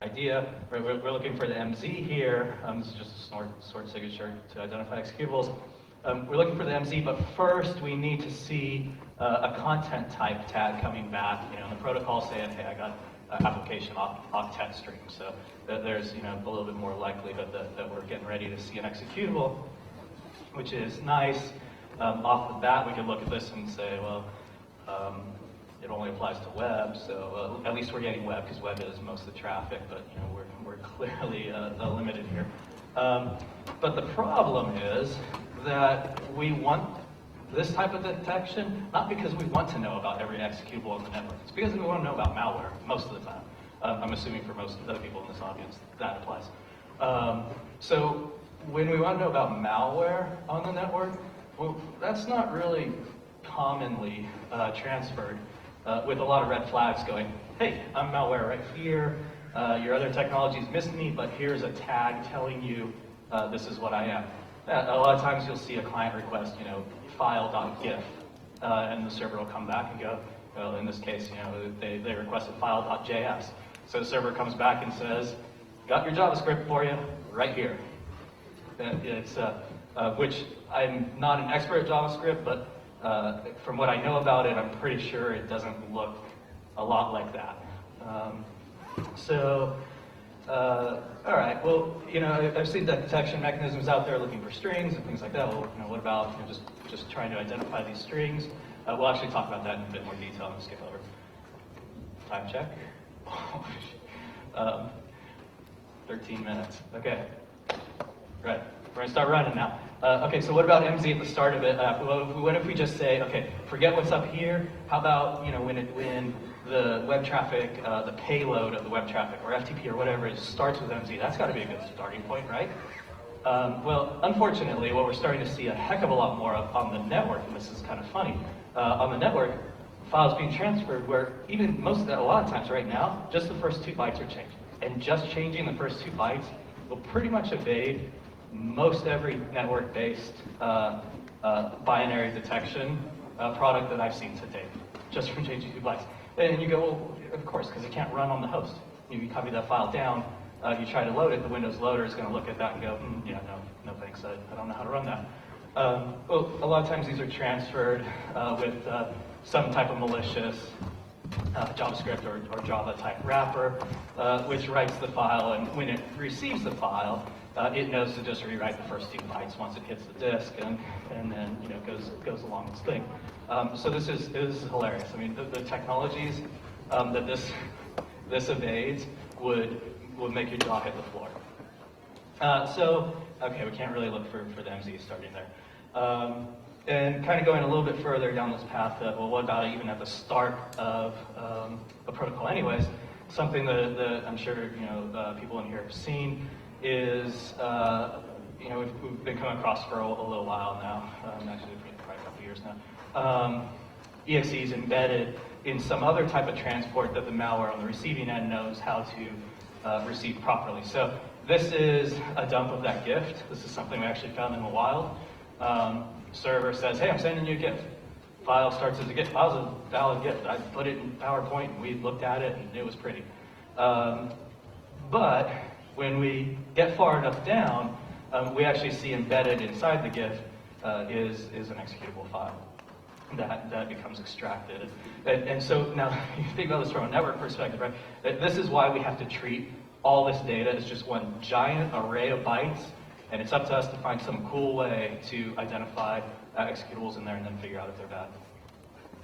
idea. We're looking for the MZ here. This is just a sort signature to identify executables. We're looking for the MZ, but first we need to see a content type tag coming back. In the protocol saying, hey, I got an application octet string. So there's a little bit more likelihood that we're getting ready to see an executable, which is nice. Off the bat, we could look at this and say, well, it only applies to web, so at least we're getting web because web is most of the traffic, but we're clearly limited here. But the problem is that we want this type of detection, not because we want to know about every executable on the network. It's because we want to know about malware most of the time. I'm assuming for most of the people in this audience that applies. So when we want to know about malware on the network, well, that's not really commonly transferred with a lot of red flags going, hey, I'm malware right here, your other technologies missed me, but here's a tag telling you this is what I am. A lot of times you'll see a client request, file.gif, and the server will come back and go, well, in this case, they requested file.js. So the server comes back and says, got your JavaScript for you right here. It's which I'm not an expert at JavaScript, but from what I know about it, I'm pretty sure it doesn't look a lot like that. All right, well, I've seen that detection mechanisms out there looking for strings and things like that. Well, what about just trying to identify these strings? We'll actually talk about that in a bit more detail. I'm going to skip over. Time check. 13 minutes. Okay. Right. We're going to start running now. Okay, so what about MZ at the start of it? What if we just say, okay, forget what's up here. How about when the web traffic, the payload of the web traffic, or FTP or whatever, it starts with MZ? That's got to be a good starting point, right? Well, unfortunately, what we're starting to see a heck of a lot more of on the network, and this is kind of funny, on the network, files being transferred where even a lot of times right now, just the first 2 bytes are changed. And just changing the first 2 bytes will pretty much evade most every network-based binary detection product that I've seen to date, just from changing 2 bytes. And you go, well, of course, because it can't run on the host. You copy that file down, you try to load it, the Windows loader is going to look at that and go, yeah, no thanks, I don't know how to run that. Well, a lot of times these are transferred with some type of malicious JavaScript or Java type wrapper, which writes the file, and when it receives the file, it knows to just rewrite the first 2 bytes once it hits the disk, and then goes along its thing. So this is hilarious. I mean, the technologies that this evades would make your jaw hit the floor. Okay, we can't really look for the MZ starting there. And kind of going a little bit further down this path, well, what about even at the start of a protocol anyways? Something that I'm sure people in here have seen is, we've been coming across for a little while now, actually probably a couple years now. EXEs embedded in some other type of transport that the malware on the receiving end knows how to receive properly. So this is a dump of that gift. This is something we actually found in the wild. Server says, hey, I'm sending you a GIF. File starts as a GIF. File's a valid GIF. I put it in PowerPoint, and we looked at it, and it was pretty. But when we get far enough down, we actually see embedded inside the GIF is an executable file that becomes extracted. And so now, you think about this from a network perspective, right? This is why we have to treat all this data as just one giant array of bytes. And it's up to us to find some cool way to identify executables in there and then figure out if they're bad.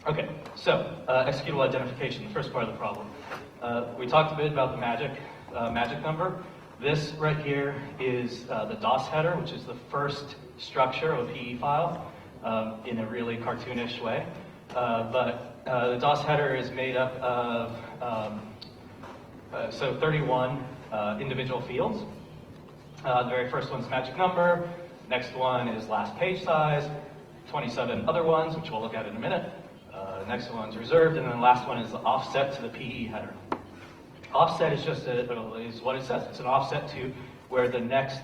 Okay, so executable identification, the first part of the problem. We talked a bit about the magic number. This right here is the DOS header, which is the first structure of a PE file in a really cartoonish way. But the DOS header is made up of 31 individual fields. The very first one's magic number, next one is last page size, 27 other ones, which we'll look at in a minute. Next one's reserved, and then the last one is the offset to the PE header. Offset is just is what it says. It's an offset to where the next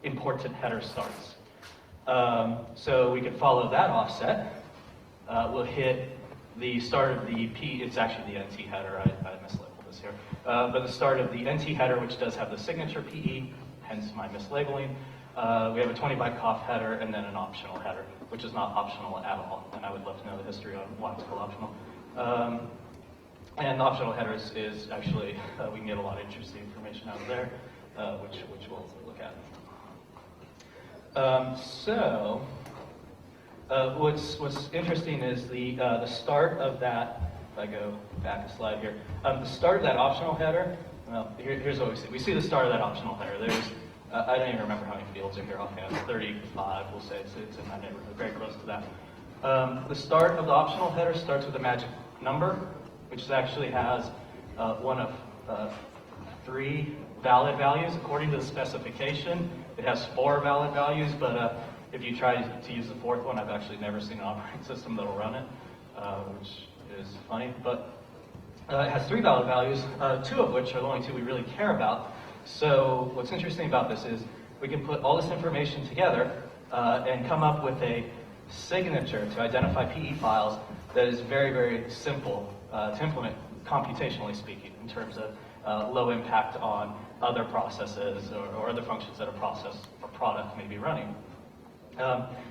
important header starts. So we can follow that offset. We'll hit the start of the P. It's actually the NT header. I mislabeled this here. But the start of the NT header, which does have the signature PE, hence my mislabeling. We have a 20-byte COF header and then an optional header, which is not optional at all. And I would love to know the history on why it's called optional. And the optional header is actually, we can get a lot of interesting information out of there, which we'll look at. What's interesting is the start of that, if I go back a slide here, the start of that optional header, well, here's what we see. We see the start of that optional header. There's, I don't even remember how many fields are here offhand, 35, we'll say, so it's in that neighborhood, very close to that. The start of the optional header starts with a magic number, which actually has one of 3 valid values according to the specification. It has 4 valid values, but if you try to use the 4th one, I've actually never seen an operating system that'll run it, which is funny. But it has 3 valid values, 2 of which are the only 2 we really care about. So what's interesting about this is we can put all this information together and come up with a signature to identify PE files that is very, very simple to implement, computationally speaking, in terms of low impact on other processes or other functions that a process or product may be running.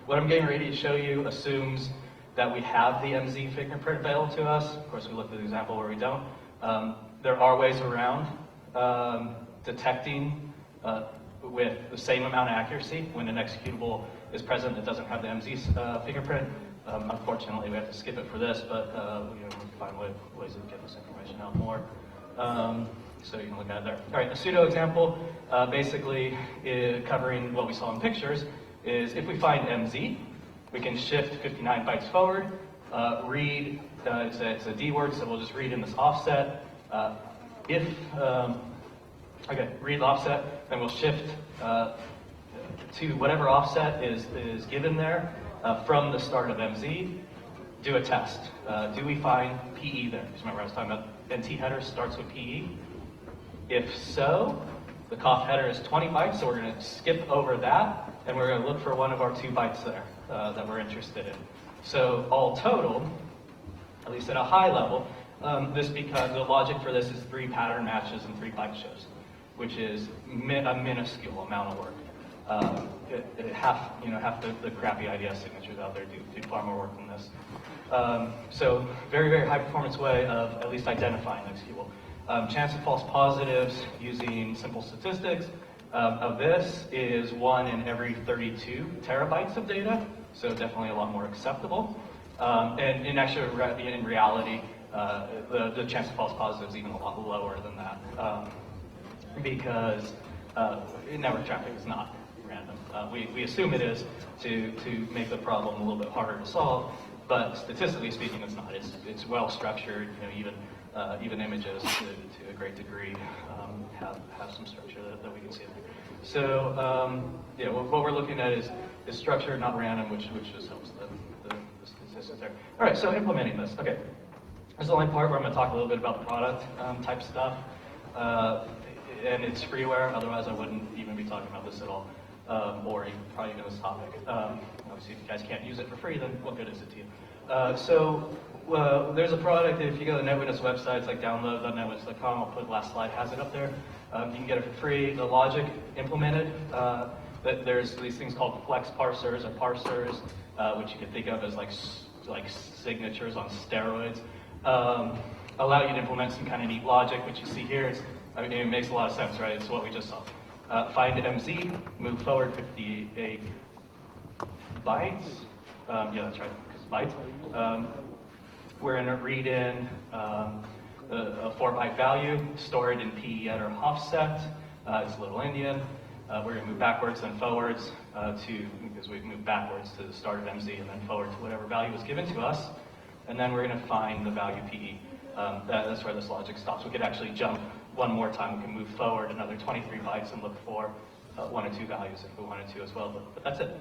What I'm getting ready to show you assumes that we have the MZ fingerprint available to us. Of course, we looked at the example where we don't. There are ways around detecting with the same amount of accuracy when an executable is present that doesn't have the MZ fingerprint. Unfortunately, we have to skip it for this, but we can find ways of getting this information out more. So you can look at it there. All right, a pseudo example, basically covering what we saw in pictures, is if we find MZ, we can shift 59 bytes forward, read, it's a D word, so we'll just read in this offset. Read the offset, then we'll shift to whatever offset is given there from the start of MZ, do a test. Do we find PE there? Because remember I was talking about NT header starts with PE. If so, the COF header is 20 bytes, so we're going to skip over that, and we're going to look for one of our 2 bytes there that we're interested in. So all total, at least at a high level, because the logic for this is 3 pattern matches and 3 byte shifts, which is a minuscule amount of work. Half the crappy IDS signatures out there do far more work than this. So very, very high performance way of at least identifying the executable. Chance of false positives using simple statistics of this is 1 in every 32 terabytes of data, so definitely a lot more acceptable. And in reality, the chance of false positives is even a lot lower than that because network traffic is not random. We assume it is to make the problem a little bit harder to solve, but statistically speaking, it's not. It's well structured. Even images to a great degree have some structure that we can see. So what we're looking at is structured, not random, which just helps the statistics there. All right, so implementing this. Okay, this is the only part where I'm going to talk a little bit about the product type stuff, and it's freeware. Otherwise, I wouldn't even be talking about this at all, or probably even this topic. Obviously, if you guys can't use it for free, then what good is it to you? There's a product, if you go to the NetWitness website, it's like download.netwitness.com, I'll put the last slide, has it up there. You can get it for free. The logic implemented, there's these things called flex parsers or parsers, which you can think of as like signatures on steroids. Allow you to implement some kind of neat logic, which you see here. It makes a lot of sense, right? It's what we just saw. Find MZ, move forward 58 bytes. Yeah, that's right, because bytes. We're going to read in a 4-byte value, store it in PE header offset. It's a little Indian. We're going to move backwards and forwards because we've moved backwards to the start of MZ and then forward to whatever value was given to us. And then we're going to find the value PE. That's where this logic stops. We could actually jump one more time. We can move forward another 23 bytes and look for 1 or 2 values if we wanted to as well, but that's it.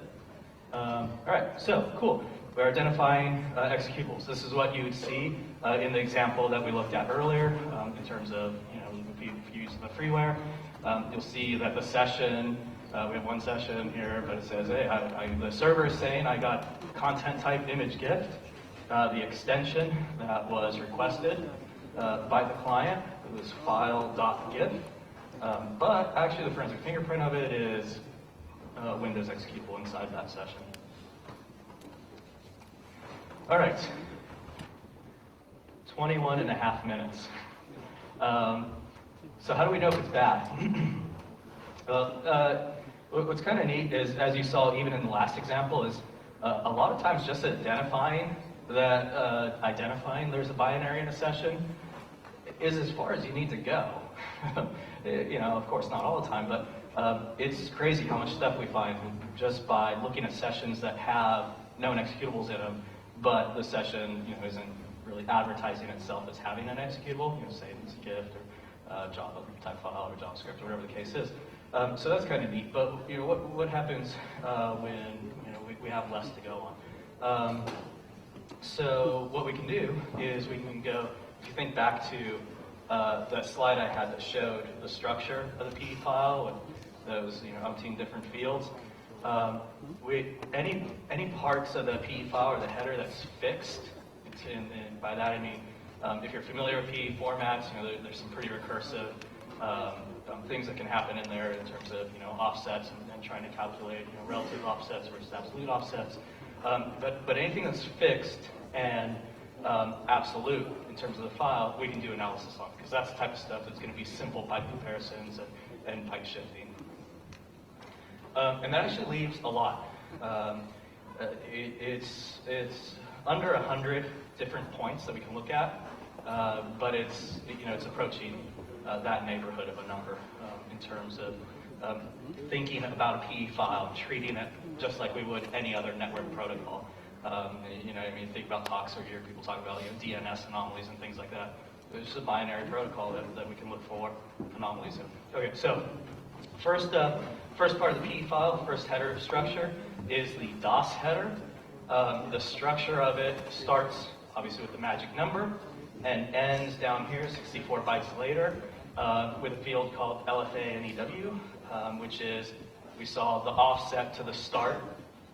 All right, so cool. We're identifying executables. This is what you would see in the example that we looked at earlier in terms of, if you use the freeware. You'll see that the session, we have one session here, but it says, hey, the server is saying I got content type image gift. The extension that was requested by the client this file.gif, but actually the forensic fingerprint of it is Windows executable inside that session. All right, 21.5 minutes. So how do we know if it's bad? Well, what's kind of neat is, as you saw even in the last example, is a lot of times just identifying there's a binary in a session is as far as you need to go. You know, of course not all the time, but it's crazy how much stuff we find just by looking at sessions that have known executables in them, but the session, you know, isn't really advertising itself as having an executable, you know, say it's a gift or Java type file or JavaScript or whatever the case is. So that's kind of neat. But you know, what happens when we have less to go on? So what we can do is we can go. If you think back to that slide I had that showed the structure of the PE file with those umpteen different fields. Any parts of the PE file or the header that's fixed, and by that I mean if you're familiar with PE formats, there's some pretty recursive things that can happen in there in terms of offsets and trying to calculate relative offsets versus absolute offsets. But anything that's fixed and absolute in terms of the file, we can do analysis on, because that's the type of stuff that's going to be simple pipe comparisons and pipe shifting. And that actually leaves a lot. It's under 100 different points that we can look at, but it's approaching that neighborhood of a number in terms of thinking about a PE file, treating it just like we would any other network protocol. Think about talks or hear people talk about DNS anomalies and things like that. It's just a binary protocol that we can look for anomalies in. Okay, so first part of the PE file, first header structure, is the DOS header. The structure of it starts obviously with the magic number and ends down here 64 bytes later with a field called LFA and EW, which is, we saw the offset to the start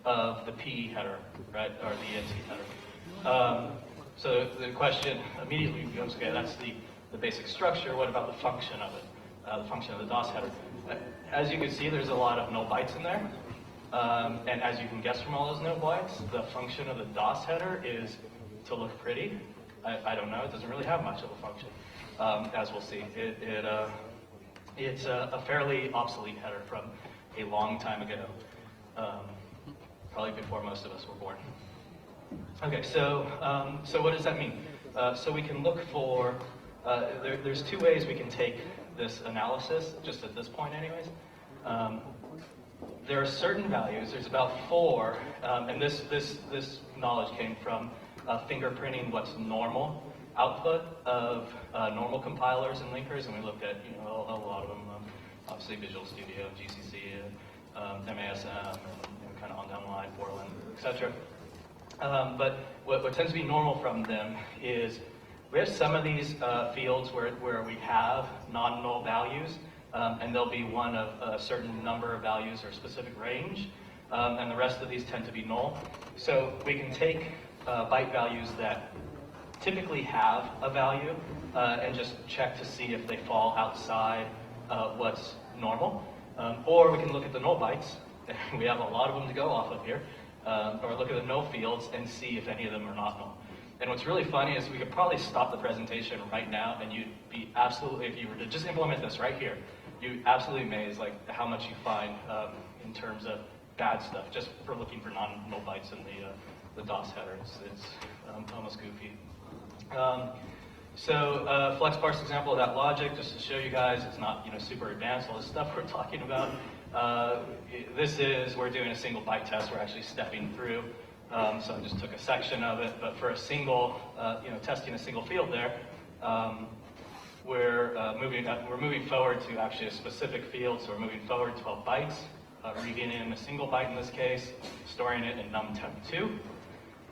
of the PE header, right, or the ENT header. So the question immediately becomes, okay, that's the basic structure. What about the function of it, the function of the DOS header? As you can see, there's a lot of null bytes in there. And as you can guess from all those null bytes, the function of the DOS header is to look pretty. I don't know, it doesn't really have much of a function, as we'll see. It's a fairly obsolete header from a long time ago, probably before most of us were born. Okay, so what does that mean? So we can look for, there's two ways we can take this analysis, just at this point anyways. There are certain values, there's about 4, and this knowledge came from fingerprinting what's normal output of normal compilers and linkers, and we looked at a lot of them, obviously Visual Studio, GCC, MASM, and kind of on down the line, Portland, etc. But what tends to be normal from them is we have some of these fields where we have non-null values, and there'll be one of a certain number of values or specific range, and the rest of these tend to be null. So we can take byte values that typically have a value and just check to see if they fall outside what's normal. Or we can look at the null bytes, we have a lot of them to go off of here, or look at the null fields and see if any of them are not null. And what's really funny is we could probably stop the presentation right now and you'd be absolutely, if you were to just implement this right here, you'd absolutely amazed like how much you find in terms of bad stuff just for looking for non-null bytes in the DOS header. It's almost goofy. So flex parse example of that logic, just to show you guys, it's not super advanced, all this stuff we're talking about. We're doing a single byte test, we're actually stepping through. So I just took a section of it, but for a single, testing a single field there, we're moving forward to actually a specific field, so we're moving forward 12 bytes, reading in a single byte in this case, storing it in num temp 2.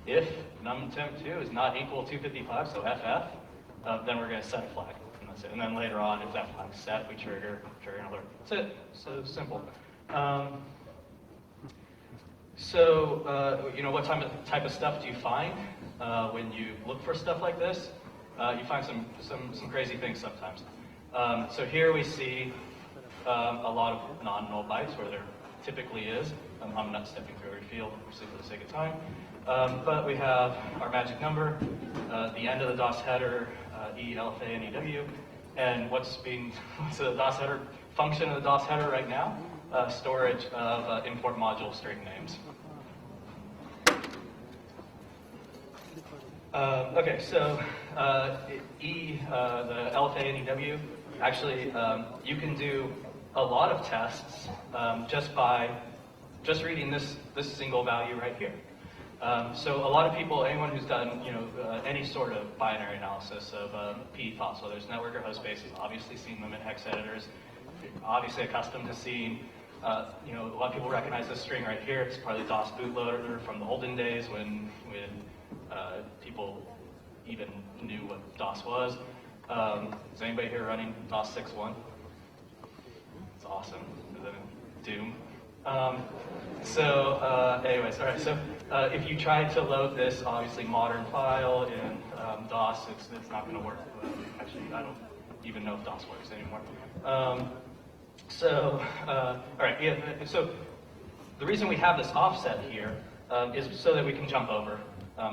If num temp 2 is not equal to 255, so FF, then we're going to set a flag, and that's it. And then later on, if that flag's set, we trigger an alert. That's it. So simple. So what type of stuff do you find when you look for stuff like this? you find some crazy things sometimes. So here we see a lot of non-null bytes where there typically is. I'm not stepping through every field, obviously, for the sake of time. But we have our magic number, the end of the DOS header, E, LFA, and EW, and what's the DOS header function of the DOS header right now? Storage of import module string names. Okay, so the LFA and EW, actually, you can do a lot of tests just by reading this single value right here. So a lot of people, anyone who's done any sort of binary analysis of PE files, whether it's network or host space, has obviously seen them in hex editors. You're obviously accustomed to seeing, a lot of people recognize this string right here. It's probably the DOS bootloader from the olden days when people even knew what DOS was. Is anybody here running DOS 6.1? It's awesome. Doom. Anyways, all right. So if you try to load this, obviously modern file in DOS, it's not going to work. Actually, I don't even know if DOS works anymore. All right. Yeah. So the reason we have this offset here is so that we can jump over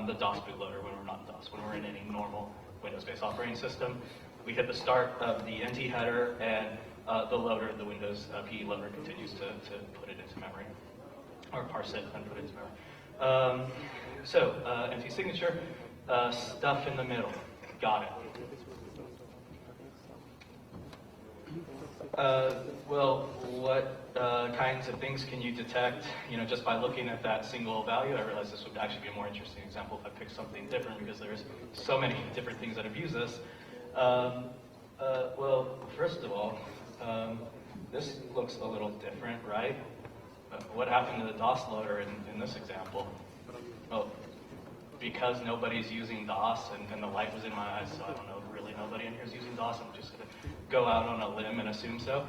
the DOS bootloader when we're not in DOS. When we're in any normal Windows-based operating system, we hit the start of the NT header, and the loader, the Windows PE loader, continues to put it into memory, or parse it and put it into memory. NT signature, stuff in the middle. Got it. Well, what kinds of things can you detect, just by looking at that single value? I realize this would actually be a more interesting example if I picked something different, because there's so many different things that abuse this. Well, first of all, this looks a little different, right? What happened to the DOS loader in this example? Well, because nobody's using DOS, and the light was in my eyes, so I don't know if really nobody in here is using DOS. I'm just going to go out on a limb and assume so.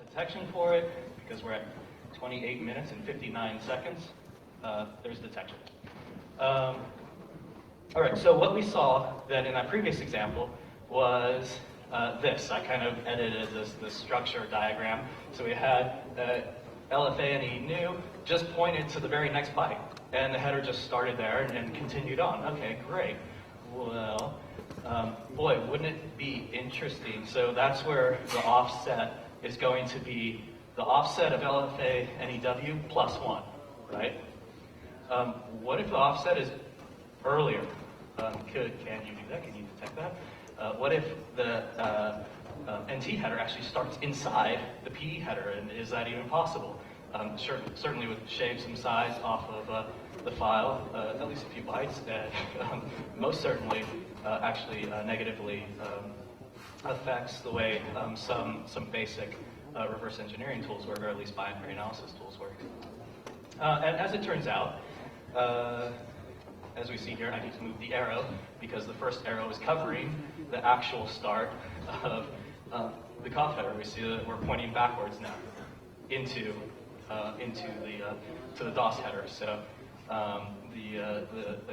Detection for it, because we're at 28 minutes and 59 seconds, there's detection. All right, so what we saw then in that previous example was this. I kind of edited this structure diagram. So we had LFA and E new just pointed to the very next byte, and the header just started there and continued on. Okay, great. Well, boy, wouldn't it be interesting? So that's where the offset is going to be the offset of LFA and EW plus 1, right? What if the offset is earlier? Can you do that? Can you detect that? What if the NT header actually starts inside the PE header, and is that even possible? Certainly would shave some size off of the file, at least a few bytes, and most certainly actually negatively affects the way some basic reverse engineering tools work, or at least binary analysis tools work. And as it turns out, as we see here, I need to move the arrow because the first arrow is covering the actual start of the conf header. We see that we're pointing backwards now into the DOS header. So the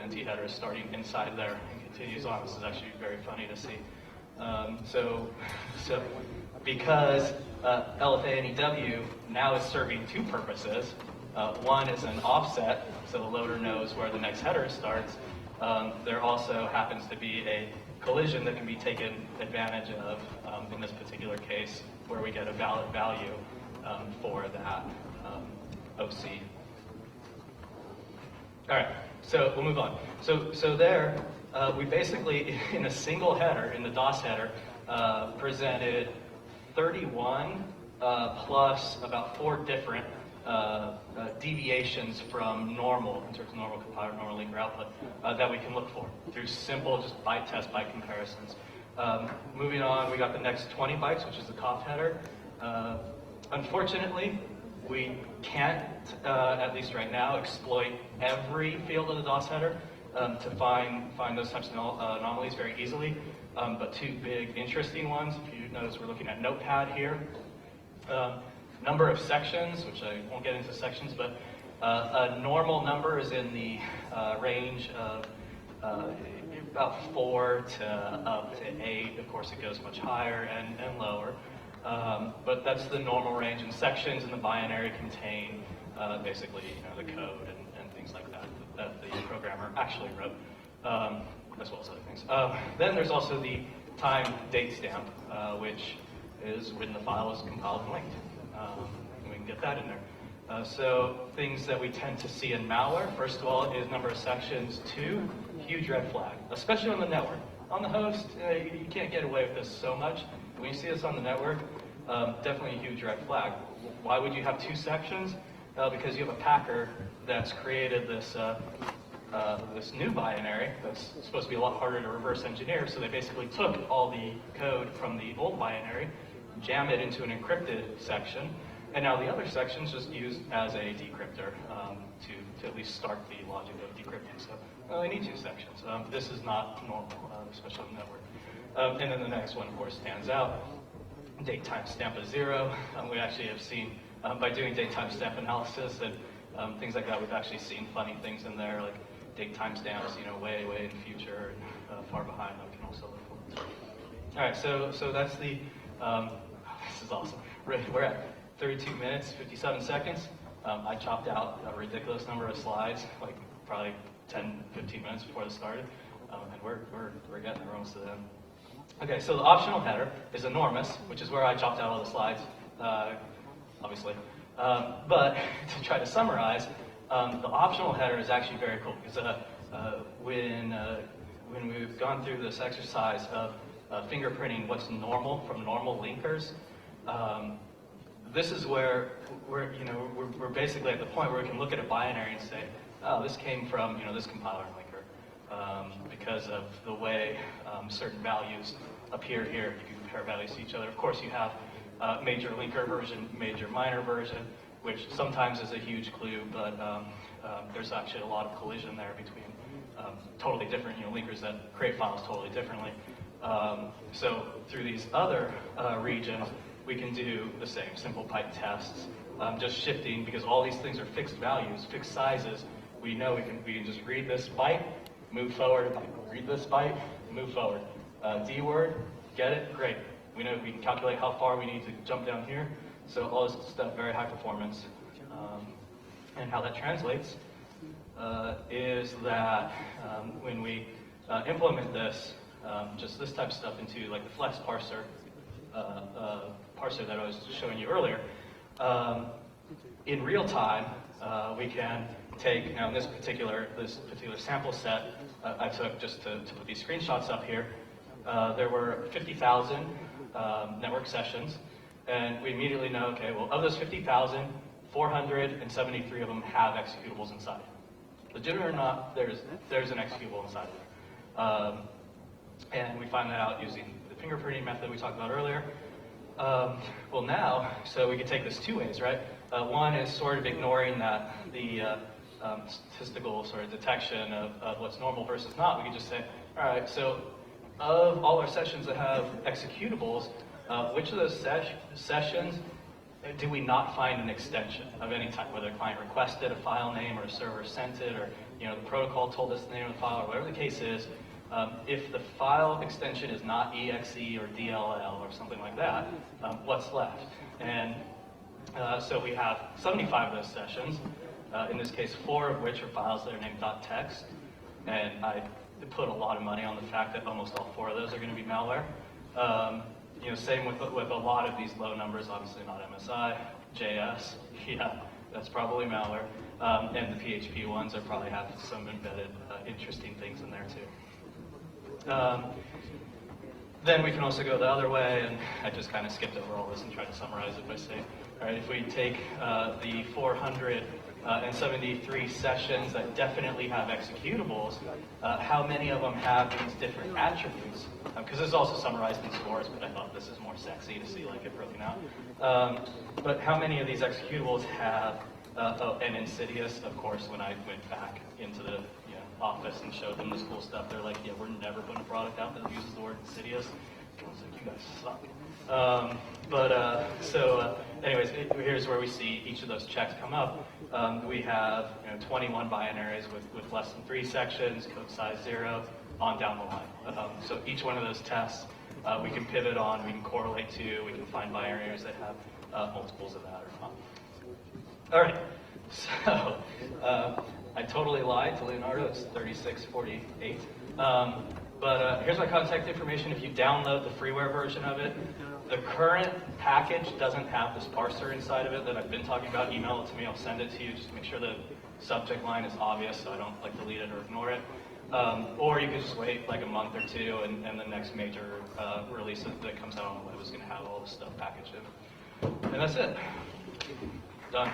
NT header is starting inside there and continues on. This is actually very funny to see. So because LFA and EW now is serving two purposes. One is an offset, so the loader knows where the next header starts. There also happens to be a collision that can be taken advantage of in this particular case, where we get a valid value for that OC. All right, so we'll move on. So there, we basically, in a single header, in the DOS header, presented 31 plus about 4 different deviations from normal, in terms of normal compiler, normal linker output, that we can look for through simple, just byte test, byte comparisons. Moving on, we got the next 20 bytes, which is the conf header. Unfortunately, we can't, at least right now, exploit every field of the DOS header to find those types of anomalies very easily. But 2 big interesting ones, if you notice, we're looking at Notepad here. Number of sections, which I won't get into sections, but a normal number is in the range of about 4 to up to 8. Of course, it goes much higher and lower. But that's the normal range, and sections in the binary contain basically the code and things like that the programmer actually wrote, as well as other things. Then there's also the time date stamp, which is when the file is compiled and linked. And we can get that in there. So things that we tend to see in malware, first of all, is number of sections. 2, huge red flag, especially on the network. On the host, you can't get away with this so much. When you see this on the network, definitely a huge red flag. Why would you have 2 sections? Because you have a packer that's created this this new binary that's supposed to be a lot harder to reverse engineer. So they basically took all the code from the old binary, jam it into an encrypted section, and now the other sections just used as a decryptor to at least start the logic of decrypting. So they need 2 sections. This is not normal, especially on the network. And then the next one, of course, stands out. Date timestamp is 0. We actually have seen, by doing date timestamp analysis and things like that, we've actually seen funny things in there, like date timestamps, way in the future and far behind that we can also look for. All right, so that's the, this is awesome. We're at 32 minutes, 57 seconds. I chopped out a ridiculous number of slides, like probably 10, 15 minutes before this started, and we're getting there almost to the end. Okay, so the optional header is enormous, which is where I chopped out all the slides, obviously. But to try to summarize, the optional header is actually very cool, because when we've gone through this exercise of fingerprinting what's normal from normal linkers, this is where we're basically at the point where we can look at a binary and say, oh, this came from this compiler linker, because of the way certain values appear here. You can compare values to each other. Of course, you have major linker version, major minor version, which sometimes is a huge clue, but there's actually a lot of collision there between totally different linkers that create files totally differently. So through these other regions, we can do the same simple pipe tests, just shifting, because all these things are fixed values, fixed sizes. We know we can just read this byte, move forward, read this byte, move forward. D word, get it, great. We know we can calculate how far we need to jump down here. So all this stuff, very high performance. And how that translates is that when we implement this, just this type of stuff into like the flex parser, parser that I was showing you earlier, in real time, we can take, now in this particular sample set I took just to put these screenshots up here, there were 50,000 network sessions, and we immediately know, okay, well, of those 50,000, 473 of them have executables inside. Legitimate or not, there's an executable inside there. And we find that out using the fingerprinting method we talked about earlier. Well now, so we can take this 2 ways, right? One is sort of ignoring that the statistical sort of detection of what's normal versus not. We can just say, all right, so of all our sessions that have executables, which of those sessions do we not find an extension of any type, whether a client requested a file name or a server sent it, or the protocol told us the name of the file, or whatever the case is. If the file extension is not exe or DLL or something like that, what's left? And so we have 75 of those sessions, in this case 4 of which are files that are named .text, and I put a lot of money on the fact that almost all 4 of those are going to be malware. Same with a lot of these low numbers, obviously not MSI, JS, yeah, that's probably malware, and the PHP ones are probably have some embedded interesting things in there too. Then we can also go the other way, and I just kind of skipped over all this and tried to summarize it by saying, all right, if we take the 473 sessions that definitely have executables, how many of them have these different attributes? Because this is also summarized in scores, but I thought this is more sexy to see like it broken out. But how many of these executables have, and Insidious, of course, when I went back into the office and showed them this cool stuff, they're like, yeah, we're never putting a product out that uses the word Insidious. I was like, you guys suck. Anyways, here's where we see each of those checks come up. We have 21 binaries with less than 3 sections, code size 0. on down the line. So each one of those tests we can pivot on, we can correlate to, we can find binaries that have multiples of that or not. All right, so I totally lied to Leonardo, it's 3648. But here's my contact information. If you download the freeware version of it, the current package doesn't have this parser inside of it that I've been talking about. Email it to me, I'll send it to you. Just make sure the subject line is obvious so I don't like delete it or ignore it. Or you could just wait like a month or two and the next major release that comes out on the web is going to have all this stuff packaged in. And that's it. Done.